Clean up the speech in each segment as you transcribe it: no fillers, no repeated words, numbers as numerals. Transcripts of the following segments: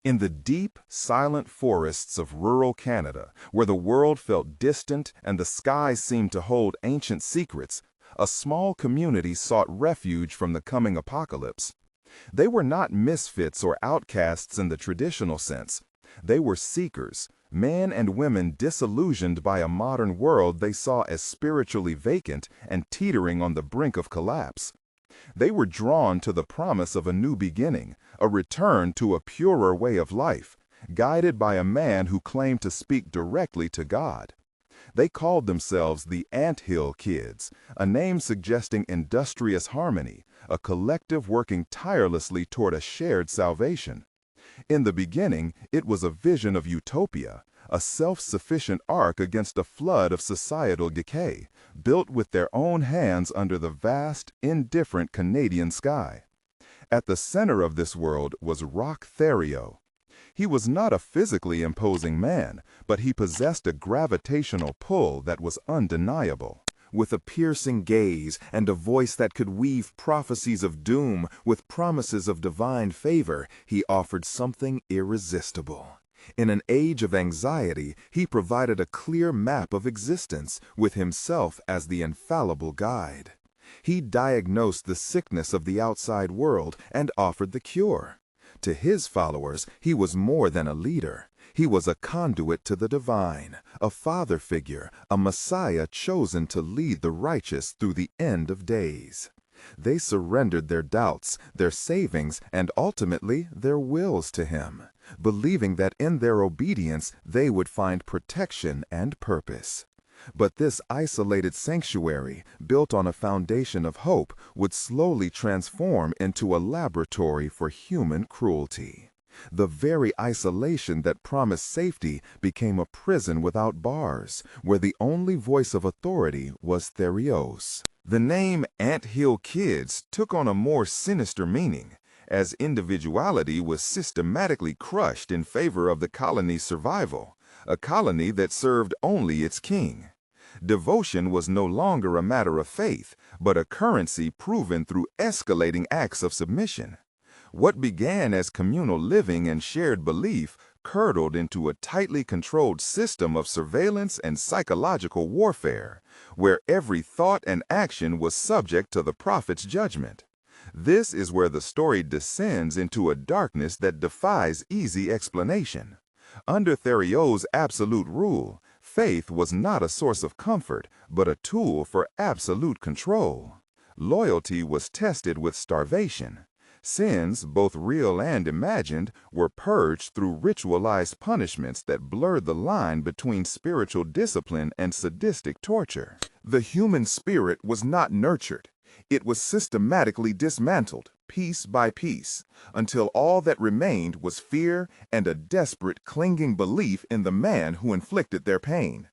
In the deep, silent forests of rural Canada, where the world felt distant and the skies seemed to hold ancient secrets, a small community sought refuge from the coming apocalypse. They were not misfits or outcasts in the traditional sense. They were seekers, men and women disillusioned by a modern world they saw as spiritually vacant and teetering on the brink of collapse. They were drawn to the promise of a new beginning, a return to a purer way of life, guided by a man who claimed to speak directly to God. They called themselves the ANTHILL Kids, a name suggesting industrious harmony, a collective working tirelessly toward a shared salvation. In the beginning, it was a vision of utopia, a self-sufficient ark against a flood of societal decay, built with their own hands under the vast, indifferent Canadian sky. At the center of this world was Roch Thériault. He was not a physically imposing man, but he possessed a gravitational pull that was undeniable. With a piercing gaze and a voice that could weave prophecies of doom with promises of divine favor, he offered something irresistible. In an age of anxiety, he provided a clear map of existence, with himself as the infallible guide. He diagnosed the sickness of the outside world and offered the cure. To his followers, he was more than a leader. He was a conduit to the divine, a father figure, a Messiah chosen to lead the righteous through the end of days. They surrendered their doubts, their savings, and ultimately their wills to him, believing that in their obedience they would find protection and purpose. But this isolated sanctuary, built on a foundation of hope, would slowly transform into a laboratory for human cruelty. The very isolation that promised safety became a prison without bars, where the only voice of authority was Thériault's. The name ANTHILL Kids took on a more sinister meaning, as individuality was systematically crushed in favor of the colony's survival, a colony that served only its king. Devotion was no longer a matter of faith, but a currency proven through escalating acts of submission. What began as communal living and shared belief curdled into a tightly controlled system of surveillance and psychological warfare, where every thought and action was subject to the prophet's judgment. This is where the story descends into a darkness that defies easy explanation. Under Thériault's absolute rule, faith was not a source of comfort, but a tool for absolute control. Loyalty was tested with starvation. Sins, both real and imagined, were purged through ritualized punishments that blurred the line between spiritual discipline and sadistic torture. The human spirit was not nurtured. It was systematically dismantled, piece by piece, until all that remained was fear and a desperate, clinging belief in the man who inflicted their pain.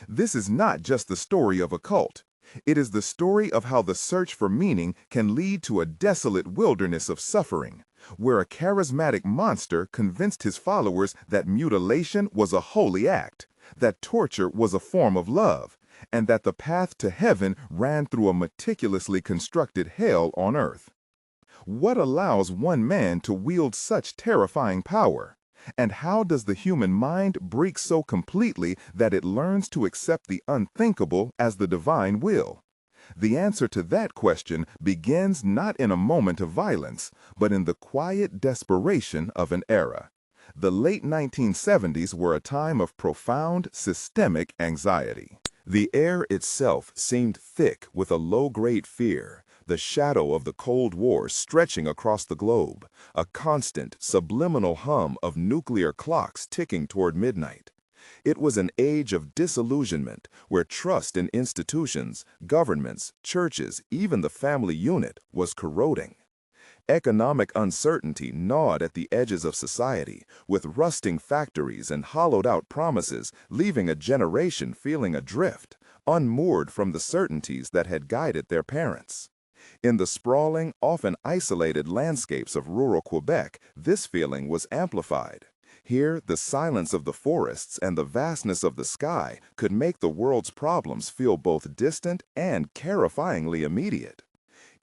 This is not just the story of a cult. It is the story of how the search for meaning can lead to a desolate wilderness of suffering, where a charismatic monster convinced his followers that mutilation was a holy act, that torture was a form of love, and that the path to heaven ran through a meticulously constructed hell on earth. What allows one man to wield such terrifying power? And how does the human mind break so completely that it learns to accept the unthinkable as the divine will? The answer to that question begins not in a moment of violence, but in the quiet desperation of an era. The late 1970s were a time of profound, systemic anxiety. The air itself seemed thick with a low-grade fear, the shadow of the Cold War stretching across the globe, a constant, subliminal hum of nuclear clocks ticking toward midnight. It was an age of disillusionment where trust in institutions, governments, churches, even the family unit was corroding. Economic uncertainty gnawed at the edges of society, with rusting factories and hollowed-out promises, leaving a generation feeling adrift, unmoored from the certainties that had guided their parents. In the sprawling, often isolated landscapes of rural Quebec, this feeling was amplified. Here, the silence of the forests and the vastness of the sky could make the world's problems feel both distant and terrifyingly immediate.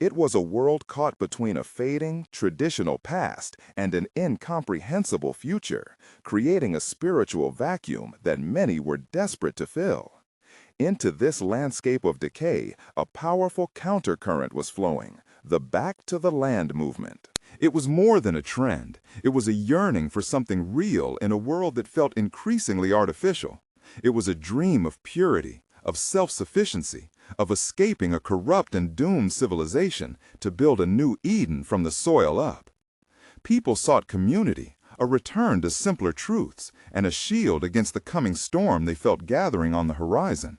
It was a world caught between a fading, traditional past and an incomprehensible future, creating a spiritual vacuum that many were desperate to fill. Into this landscape of decay, a powerful countercurrent was flowing, the Back to the Land movement. It was more than a trend. It was a yearning for something real in a world that felt increasingly artificial. It was a dream of purity, of self-sufficiency, of escaping a corrupt and doomed civilization to build a new Eden from the soil up. People sought community, a return to simpler truths, and a shield against the coming storm they felt gathering on the horizon.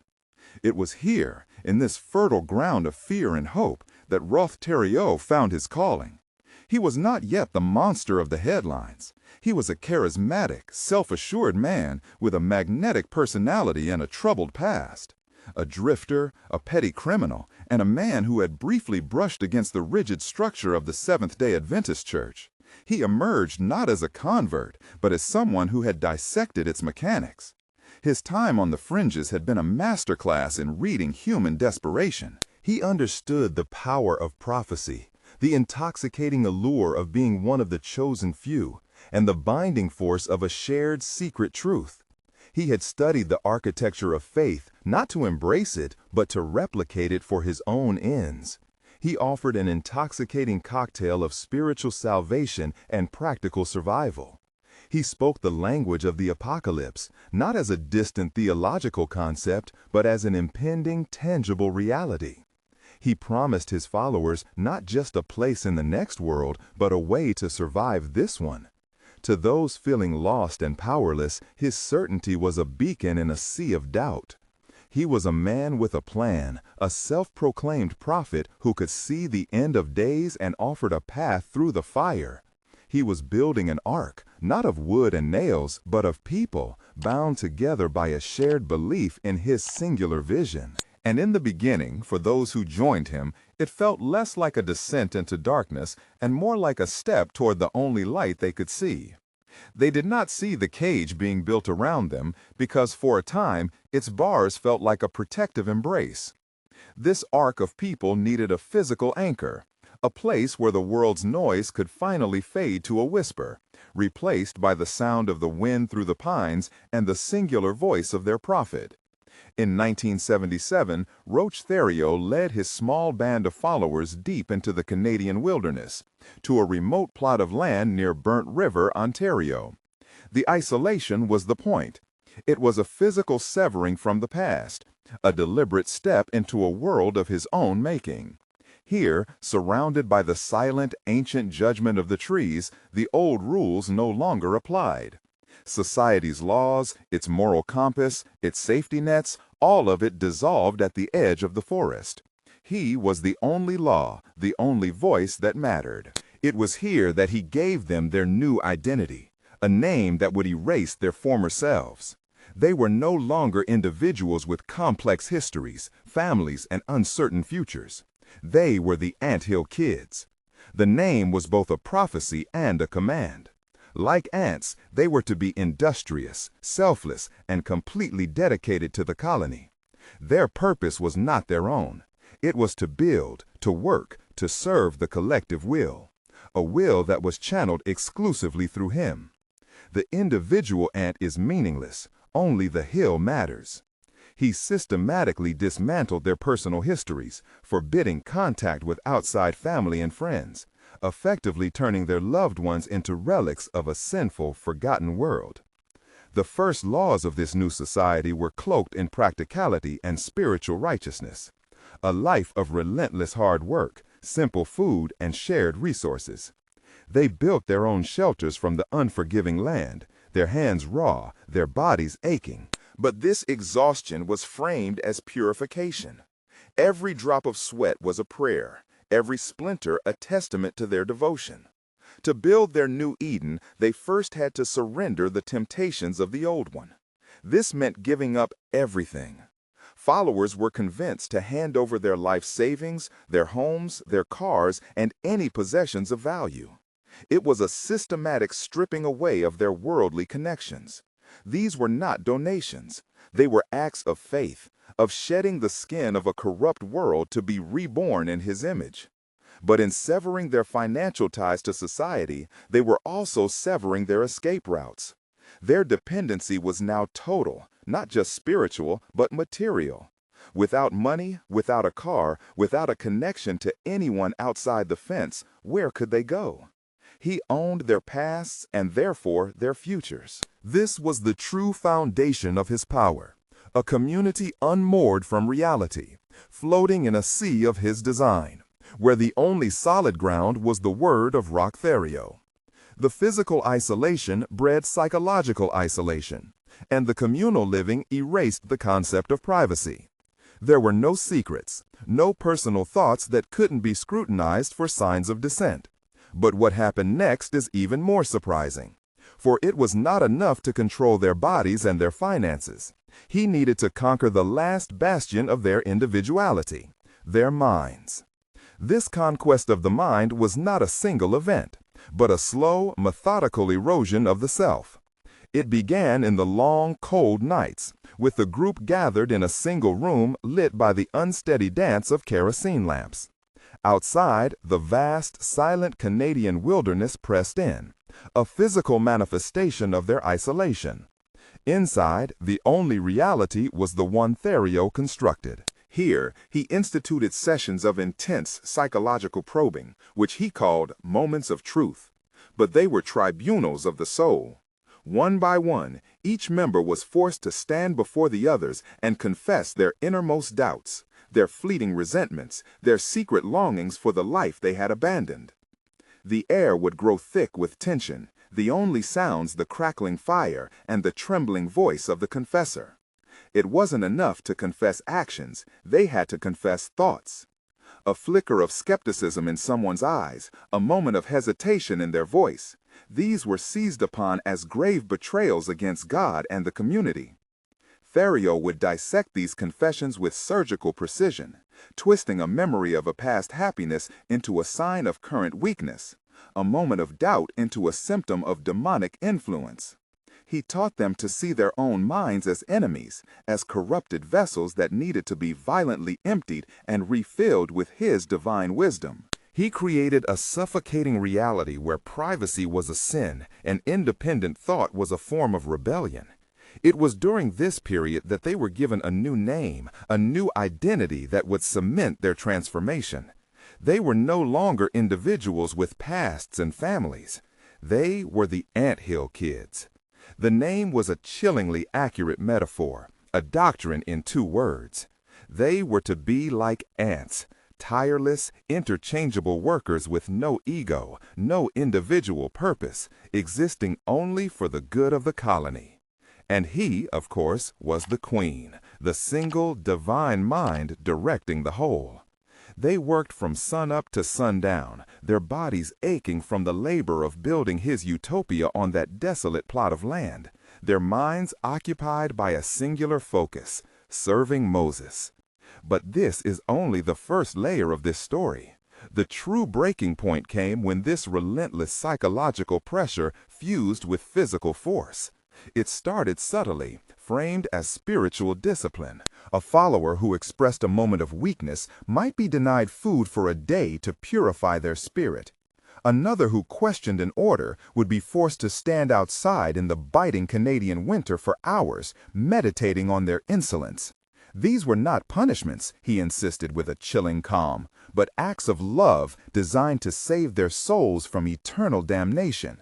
It was here, in this fertile ground of fear and hope, that Roch Thériault found his calling. He was not yet the monster of the headlines. He was a charismatic, self-assured man with a magnetic personality and a troubled past. A drifter, a petty criminal, and a man who had briefly brushed against the rigid structure of the Seventh-day Adventist Church. He emerged not as a convert, but as someone who had dissected its mechanics. His time on the fringes had been a masterclass in reading human desperation. He understood the power of prophecy, the intoxicating allure of being one of the chosen few, and the binding force of a shared secret truth. He had studied the architecture of faith, not to embrace it, but to replicate it for his own ends. He offered an intoxicating cocktail of spiritual salvation and practical survival. He spoke the language of the apocalypse, not as a distant theological concept, but as an impending, tangible reality. He promised his followers not just a place in the next world, but a way to survive this one. To those feeling lost and powerless, his certainty was a beacon in a sea of doubt. He was a man with a plan, a self-proclaimed prophet who could see the end of days and offered a path through the fire. He was building an ark, not of wood and nails, but of people, bound together by a shared belief in his singular vision. And in the beginning, for those who joined him, it felt less like a descent into darkness and more like a step toward the only light they could see. They did not see the cage being built around them because for a time its bars felt like a protective embrace. This ark of people needed a physical anchor, a place where the world's noise could finally fade to a whisper, replaced by the sound of the wind through the pines and the singular voice of their prophet. In 1977, Roch Thériault led his small band of followers deep into the Canadian wilderness, to a remote plot of land near Burnt River, Ontario. The isolation was the point. It was a physical severing from the past, a deliberate step into a world of his own making. Here, surrounded by the silent, ancient judgment of the trees, the old rules no longer applied. Society's laws, its moral compass, its safety nets, all of it dissolved at the edge of the forest. He was the only law, the only voice that mattered. It was here that he gave them their new identity, a name that would erase their former selves. They were no longer individuals with complex histories, families, and uncertain futures. They were the ANTHILL kids. The name was both a prophecy and a command. Like ants, they were to be industrious, selfless, and completely dedicated to the colony. Their purpose was not their own. It was to build, to work, to serve the collective will, a will that was channeled exclusively through him. The individual ant is meaningless, only the hill matters. He systematically dismantled their personal histories, forbidding contact with outside family and friends, effectively turning their loved ones into relics of a sinful, forgotten world. The first laws of this new society were cloaked in practicality and spiritual righteousness, a life of relentless hard work, simple food, and shared resources. They built their own shelters from the unforgiving land, their hands raw, their bodies aching. But this exhaustion was framed as purification. Every drop of sweat was a prayer, every splinter a testament to their devotion. To build their new Eden, they first had to surrender the temptations of the old one. This meant giving up everything. Followers were convinced to hand over their life savings, their homes, their cars, and any possessions of value. It was a systematic stripping away of their worldly connections. These were not donations. They were acts of faith, of shedding the skin of a corrupt world to be reborn in his image. But in severing their financial ties to society, they were also severing their escape routes. Their dependency was now total, not just spiritual, but material. Without money, without a car, without a connection to anyone outside the fence, where could they go? He owned their pasts and therefore their futures. This was the true foundation of his power, a community unmoored from reality, floating in a sea of his design, where the only solid ground was the word of Roch Thériault. The physical isolation bred psychological isolation, and the communal living erased the concept of privacy. There were no secrets, no personal thoughts that couldn't be scrutinized for signs of dissent. But what happened next is even more surprising. For it was not enough to control their bodies and their finances. He needed to conquer the last bastion of their individuality, their minds. This conquest of the mind was not a single event, but a slow, methodical erosion of the self. It began in the long, cold nights, with the group gathered in a single room lit by the unsteady dance of kerosene lamps. Outside, the vast, silent Canadian wilderness pressed in, a physical manifestation of their isolation. Inside, the only reality was the one Thériault constructed. Here, he instituted sessions of intense psychological probing, which he called moments of truth. But they were tribunals of the soul. One by one, each member was forced to stand before the others and confess their innermost doubts, their fleeting resentments, their secret longings for the life they had abandoned. The air would grow thick with tension, the only sounds the crackling fire and the trembling voice of the confessor. It wasn't enough to confess actions, they had to confess thoughts. A flicker of skepticism in someone's eyes, a moment of hesitation in their voice, these were seized upon as grave betrayals against God and the community. Thériault would dissect these confessions with surgical precision, twisting a memory of a past happiness into a sign of current weakness, a moment of doubt into a symptom of demonic influence. He taught them to see their own minds as enemies, as corrupted vessels that needed to be violently emptied and refilled with his divine wisdom. He created a suffocating reality where privacy was a sin and independent thought was a form of rebellion. It was during this period that they were given a new name, a new identity that would cement their transformation. They were no longer individuals with pasts and families. They were the ANTHILL kids. The name was a chillingly accurate metaphor, a doctrine in 2 words. They were to be like ants, tireless, interchangeable workers with no ego, no individual purpose, existing only for the good of the colony. And he, of course, was the queen, the single divine mind directing the whole. They worked from sunup to sundown, their bodies aching from the labor of building his utopia on that desolate plot of land, their minds occupied by a singular focus, serving Moses. But this is only the first layer of this story. The true breaking point came when this relentless psychological pressure fused with physical force. It started subtly, framed as spiritual discipline. A follower who expressed a moment of weakness might be denied food for a day to purify their spirit. Another who questioned an order would be forced to stand outside in the biting Canadian winter for hours, meditating on their insolence. These were not punishments, he insisted with a chilling calm, but acts of love designed to save their souls from eternal damnation.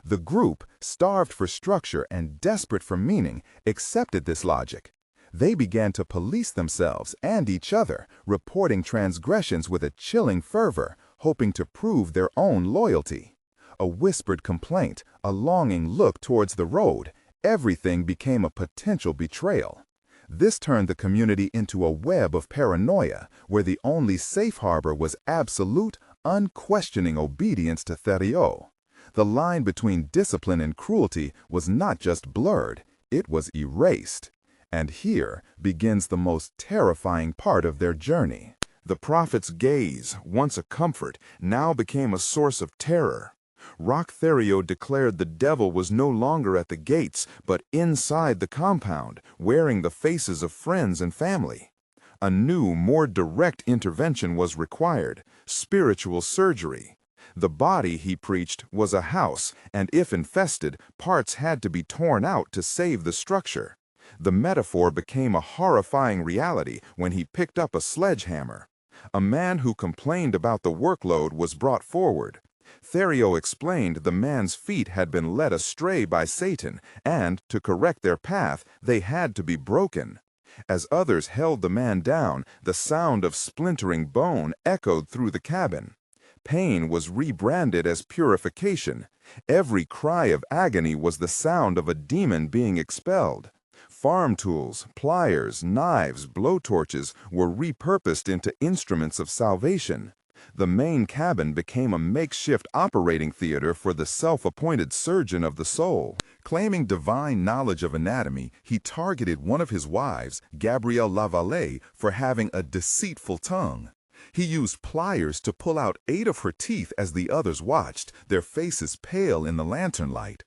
The group, starved for structure and desperate for meaning, accepted this logic. They began to police themselves and each other, reporting transgressions with a chilling fervor, hoping to prove their own loyalty. A whispered complaint, a longing look towards the road, everything became a potential betrayal. This turned the community into a web of paranoia, where the only safe harbor was absolute, unquestioning obedience to Thériault. The line between discipline and cruelty was not just blurred, it was erased. And here begins the most terrifying part of their journey. The prophet's gaze, once a comfort, now became a source of terror. Roch Thériault declared the devil was no longer at the gates, but inside the compound, wearing the faces of friends and family. A new, more direct intervention was required: spiritual surgery. The body, he preached, was a house, and if infested, parts had to be torn out to save the structure. The metaphor became a horrifying reality when he picked up a sledgehammer. A man who complained about the workload was brought forward. Thériault explained the man's feet had been led astray by Satan, and, to correct their path, they had to be broken. As others held the man down, the sound of splintering bone echoed through the cabin. Pain was rebranded as purification. Every cry of agony was the sound of a demon being expelled. Farm tools, pliers, knives, blowtorches were repurposed into instruments of salvation. The main cabin became a makeshift operating theater for the self-appointed surgeon of the soul. Claiming divine knowledge of anatomy, he targeted one of his wives, Gabrielle Lavallee, for having a deceitful tongue. He used pliers to pull out 8 of her teeth as the others watched, their faces pale in the lantern light.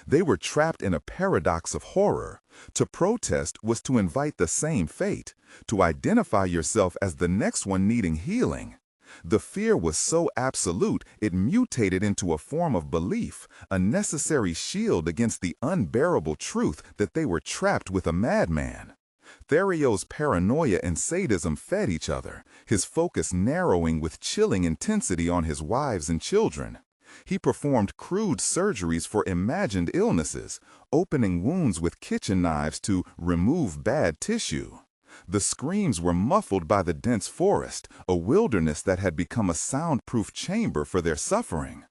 They were trapped in a paradox of horror. To protest was to invite the same fate, to identify yourself as the next one needing healing. The fear was so absolute it mutated into a form of belief, a necessary shield against the unbearable truth that they were trapped with a madman. Thériault's paranoia and sadism fed each other, his focus narrowing with chilling intensity on his wives and children. He performed crude surgeries for imagined illnesses, opening wounds with kitchen knives to remove bad tissue. The screams were muffled by the dense forest, a wilderness that had become a soundproof chamber for their suffering.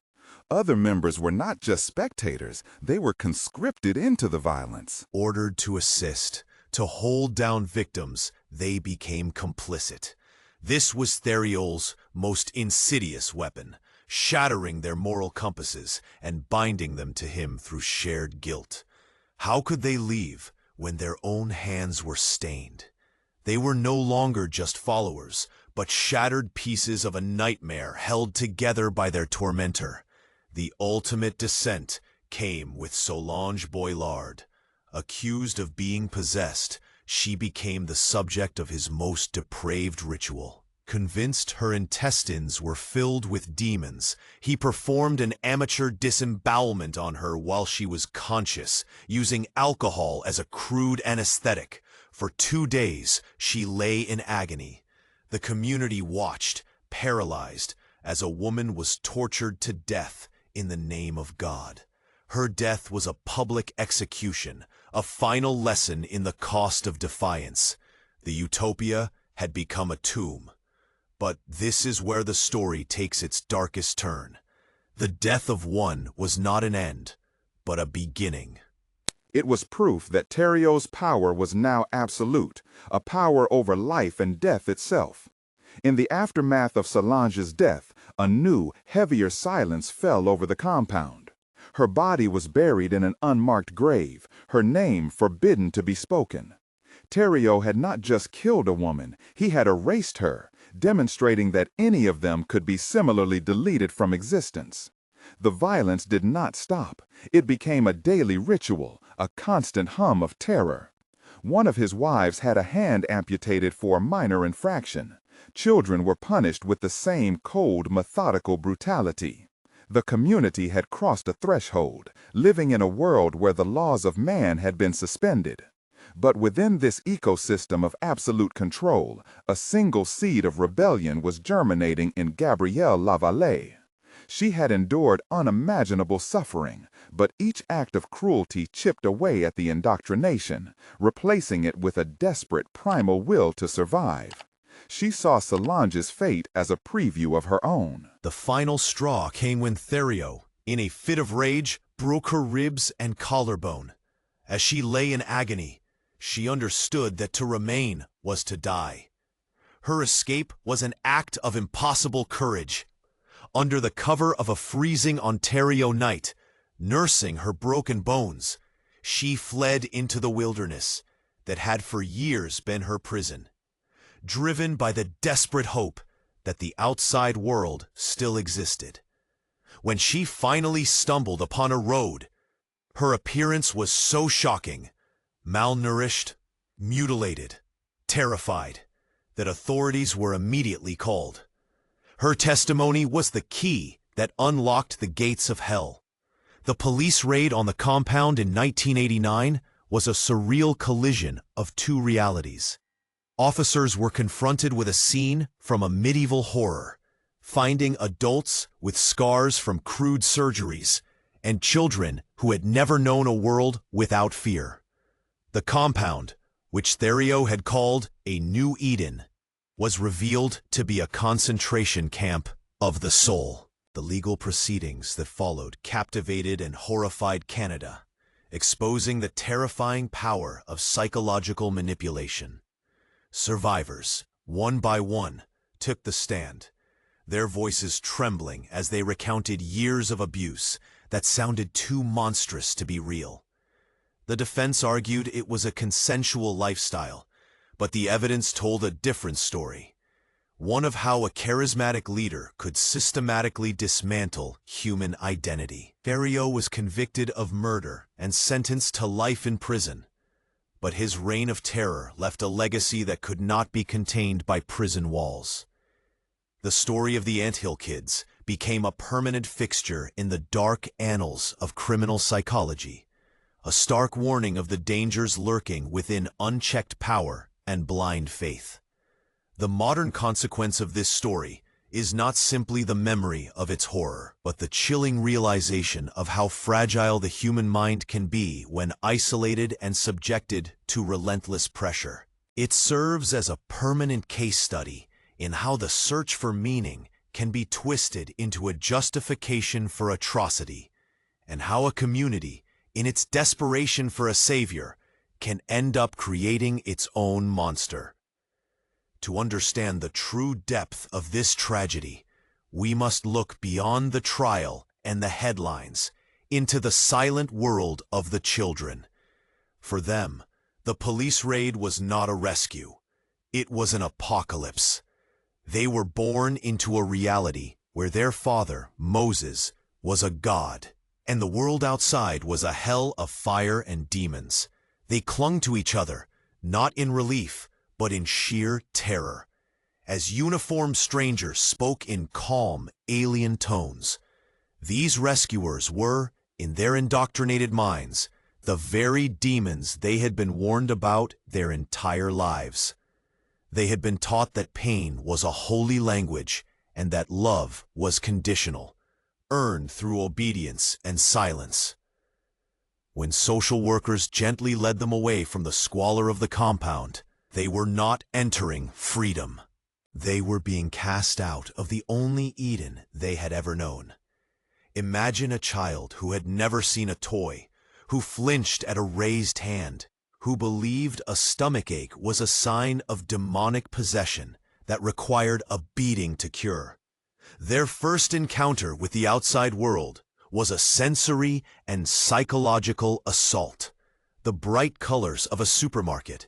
Other members were not just spectators, they were conscripted into the violence. Ordered to assist, to hold down victims, they became complicit. This was Thériault's most insidious weapon, shattering their moral compasses and binding them to him through shared guilt. How could they leave when their own hands were stained? They were no longer just followers, but shattered pieces of a nightmare held together by their tormentor. The ultimate descent came with Solange Boilard. Accused of being possessed, she became the subject of his most depraved ritual. Convinced her intestines were filled with demons, he performed an amateur disembowelment on her while she was conscious, using alcohol as a crude anesthetic. For 2 days, she lay in agony. The community watched, paralyzed, as a woman was tortured to death in the name of God. Her death was a public execution, a final lesson in the cost of defiance. The utopia had become a tomb. But this is where the story takes its darkest turn. The death of one was not an end, but a beginning. It was proof that Thériault's power was now absolute, a power over life and death itself. In the aftermath of Solange's death, a new, heavier silence fell over the compound. Her body was buried in an unmarked grave, her name forbidden to be spoken. Thériault had not just killed a woman, he had erased her, demonstrating that any of them could be similarly deleted from existence. The violence did not stop. It became a daily ritual, a constant hum of terror. One of his wives had a hand amputated for a minor infraction. Children were punished with the same cold, methodical brutality. The community had crossed a threshold, living in a world where the laws of man had been suspended. But within this ecosystem of absolute control, a single seed of rebellion was germinating in Gabrielle Lavallee. She had endured unimaginable suffering, but each act of cruelty chipped away at the indoctrination, replacing it with a desperate primal will to survive. She saw Solange's fate as a preview of her own. The final straw came when Thériault, in a fit of rage, broke her ribs and collarbone. As she lay in agony, she understood that to remain was to die. Her escape was an act of impossible courage. Under the cover of a freezing Ontario night, nursing her broken bones, she fled into the wilderness that had for years been her prison, driven by the desperate hope that the outside world still existed. When she finally stumbled upon a road, her appearance was so shocking, malnourished, mutilated, terrified, that authorities were immediately called. Her testimony was the key that unlocked the gates of hell. The police raid on the compound in 1989 was a surreal collision of two realities. Officers were confronted with a scene from a medieval horror, finding adults with scars from crude surgeries and children who had never known a world without fear. The compound, which Thériault had called a New Eden, was revealed to be a concentration camp of the soul. The legal proceedings that followed captivated and horrified Canada, exposing the terrifying power of psychological manipulation. Survivors, one by one, took the stand, their voices trembling as they recounted years of abuse that sounded too monstrous to be real. The defense argued it was a consensual lifestyle, but the evidence told a different story. One of how a charismatic leader could systematically dismantle human identity. Thériault was convicted of murder and sentenced to life in prison, but his reign of terror left a legacy that could not be contained by prison walls. The story of the ANTHILL kids became a permanent fixture in the dark annals of criminal psychology, a stark warning of the dangers lurking within unchecked power and blind faith. The modern consequence of this story is not simply the memory of its horror, but the chilling realization of how fragile the human mind can be when isolated and subjected to relentless pressure. It serves as a permanent case study in how the search for meaning can be twisted into a justification for atrocity, and how a community, in its desperation for a savior, can end up creating its own monster. To understand the true depth of this tragedy, we must look beyond the trial and the headlines into the silent world of the children. For them, the police raid was not a rescue. It was an apocalypse. They were born into a reality where their father, Moses, was a god, and the world outside was a hell of fire and demons. They clung to each other, not in relief, but in sheer terror, as uniformed strangers spoke in calm, alien tones. These rescuers were, in their indoctrinated minds, the very demons they had been warned about their entire lives. They had been taught that pain was a holy language and that love was conditional, earned through obedience and silence. When social workers gently led them away from the squalor of the compound, they were not entering freedom. They were being cast out of the only Eden they had ever known. Imagine a child who had never seen a toy, who flinched at a raised hand, who believed a stomachache was a sign of demonic possession that required a beating to cure. Their first encounter with the outside world was a sensory and psychological assault. The bright colors of a supermarket,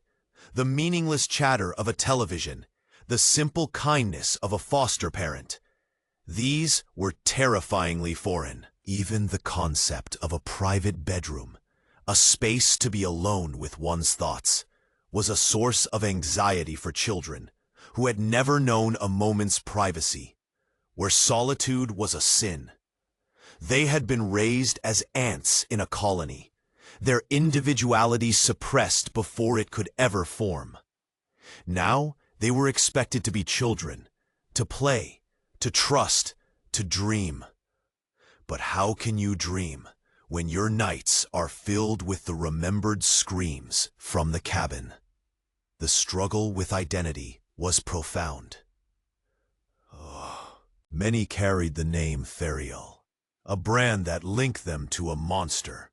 the meaningless chatter of a television, the simple kindness of a foster parent. These were terrifyingly foreign. Even the concept of a private bedroom, a space to be alone with one's thoughts, was a source of anxiety for children who had never known a moment's privacy, where solitude was a sin. They had been raised as ants in a colony, their individuality suppressed before it could ever form. Now they were expected to be children, to play, to trust, to dream. But how can you dream when your nights are filled with the remembered screams from the cabin? The struggle with identity was profound. Many carried the name Thériault, a brand that linked them to a monster.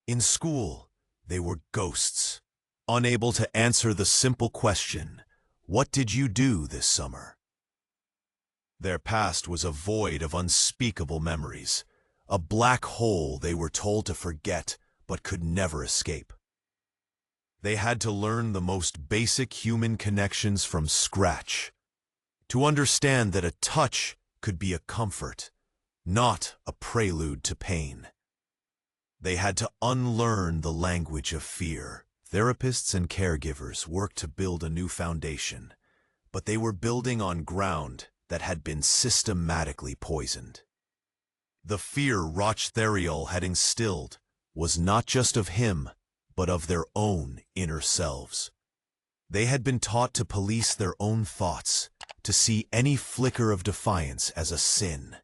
In school, they were ghosts, unable to answer the simple question, "What did you do this summer?" Their past was a void of unspeakable memories, a black hole they were told to forget but could never escape. They had to learn the most basic human connections from scratch, to understand that a touch could be a comfort, not a prelude to pain. They had to unlearn the language of fear. Therapists and caregivers worked to build a new foundation, but they were building on ground that had been systematically poisoned. The fear Roch Thériault had instilled was not just of him, but of their own inner selves. They had been taught to police their own thoughts, to see any flicker of defiance as a sin.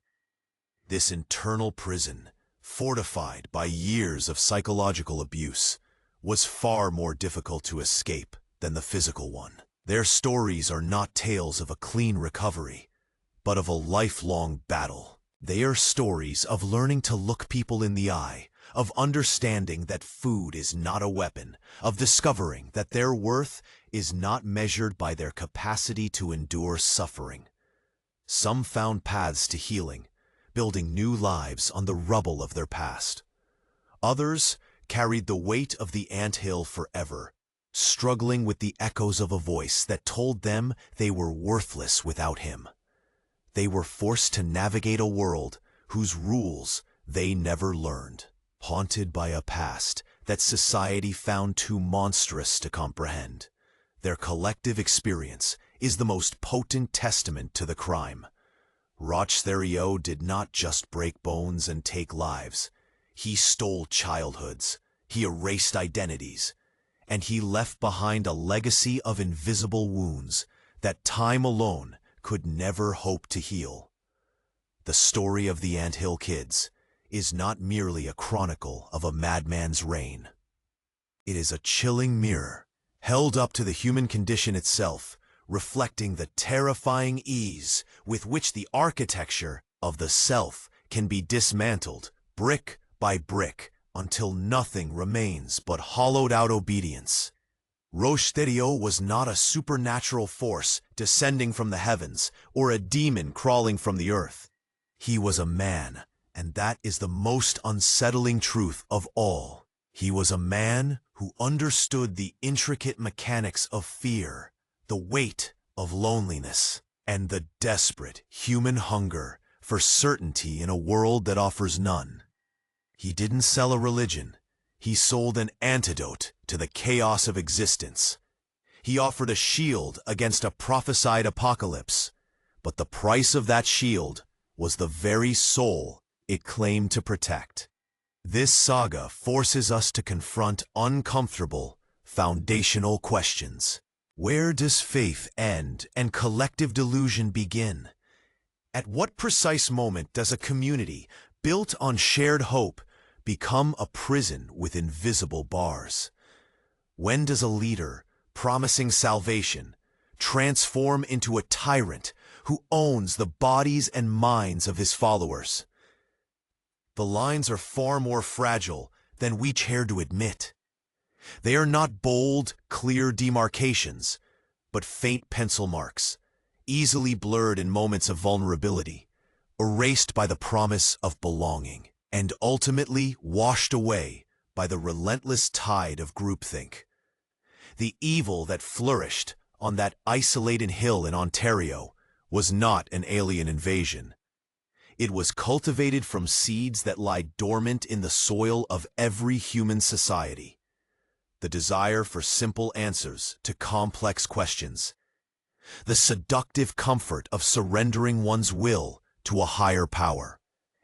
This internal prison, fortified by years of psychological abuse, was far more difficult to escape than the physical one. Their stories are not tales of a clean recovery, but of a lifelong battle. They are stories of learning to look people in the eye, of understanding that food is not a weapon, of discovering that their worth is not measured by their capacity to endure suffering. Some found paths to healing, building new lives on the rubble of their past. Others carried the weight of the anthill forever, struggling with the echoes of a voice that told them they were worthless without him. They were forced to navigate a world whose rules they never learned, haunted by a past that society found too monstrous to comprehend. Their collective experience is the most potent testament to the crime. Roch Thériault did not just break bones and take lives. He stole childhoods, he erased identities, and he left behind a legacy of invisible wounds that time alone could never hope to heal. The story of the Anthill Kids is not merely a chronicle of a madman's reign. It is a chilling mirror, held up to the human condition itself, reflecting the terrifying ease with which the architecture of the self can be dismantled, brick by brick, until nothing remains but hollowed-out obedience. Roch Thériault was not a supernatural force descending from the heavens or a demon crawling from the earth. He was a man, and that is the most unsettling truth of all. He was a man who understood the intricate mechanics of fear, the weight of loneliness, and the desperate human hunger for certainty in a world that offers none. He didn't sell a religion. He sold an antidote to the chaos of existence. He offered a shield against a prophesied apocalypse, but the price of that shield was the very soul it claimed to protect. This saga forces us to confront uncomfortable, foundational questions. Where does faith end and collective delusion begin? At what precise moment does a community built on shared hope become a prison with invisible bars? When does a leader promising salvation transform into a tyrant who owns the bodies and minds of his followers? The lines are far more fragile than we care to admit. They are not bold, clear demarcations, but faint pencil marks, easily blurred in moments of vulnerability, erased by the promise of belonging, and ultimately washed away by the relentless tide of groupthink. The evil that flourished on that isolated hill in Ontario was not an alien invasion. It was cultivated from seeds that lie dormant in the soil of every human society. The desire for simple answers to complex questions. The seductive comfort of surrendering one's will to a higher power.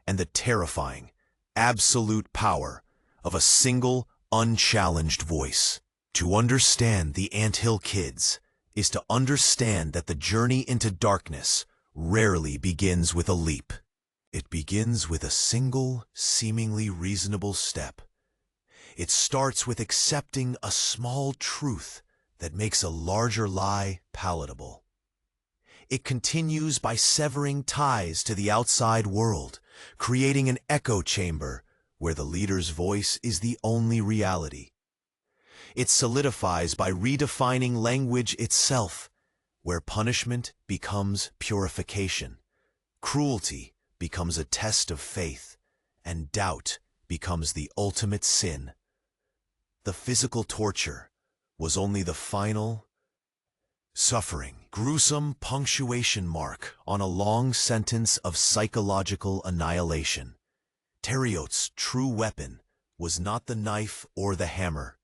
And the terrifying, absolute power of a single, unchallenged voice. To understand the Anthill Kids is to understand that the journey into darkness rarely begins with a leap. It begins with a single, seemingly reasonable step. It starts with accepting a small truth that makes a larger lie palatable. It continues by severing ties to the outside world, creating an echo chamber where the leader's voice is the only reality. It solidifies by redefining language itself, where punishment becomes purification, cruelty becomes a test of faith, and doubt becomes the ultimate sin. The physical torture was only the final, suffering, gruesome punctuation mark on a long sentence of psychological annihilation. Thériault's true weapon was not the knife or the hammer.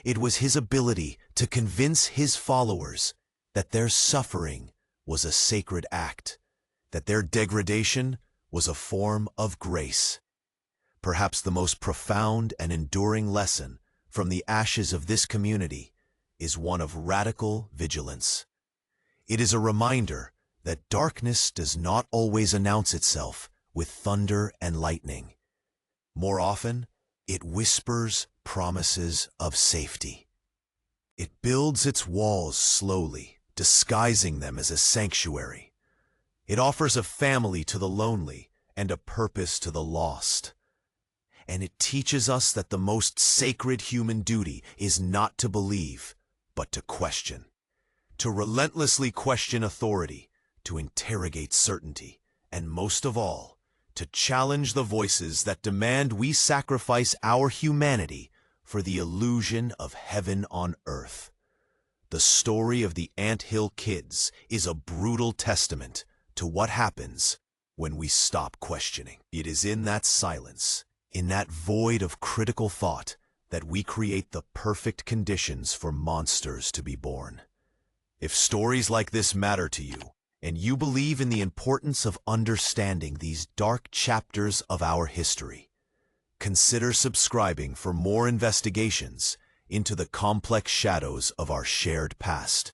It was his ability to convince his followers that their suffering was a sacred act, that their degradation was a form of grace. Perhaps the most profound and enduring lesson from the ashes of this community is one of radical vigilance. It is a reminder that darkness does not always announce itself with thunder and lightning. More often, it whispers promises of safety. It builds its walls slowly, disguising them as a sanctuary. It offers a family to the lonely and a purpose to the lost. And it teaches us that the most sacred human duty is not to believe, but to question. To relentlessly question authority, to interrogate certainty, and most of all, to challenge the voices that demand we sacrifice our humanity for the illusion of heaven on earth. The story of the ANTHILL kids is a brutal testament to what happens when we stop questioning. It is in that silence, in that void of critical thought, that we create the perfect conditions for monsters to be born. If stories like this matter to you, and you believe in the importance of understanding these dark chapters of our history, consider subscribing for more investigations into the complex shadows of our shared past.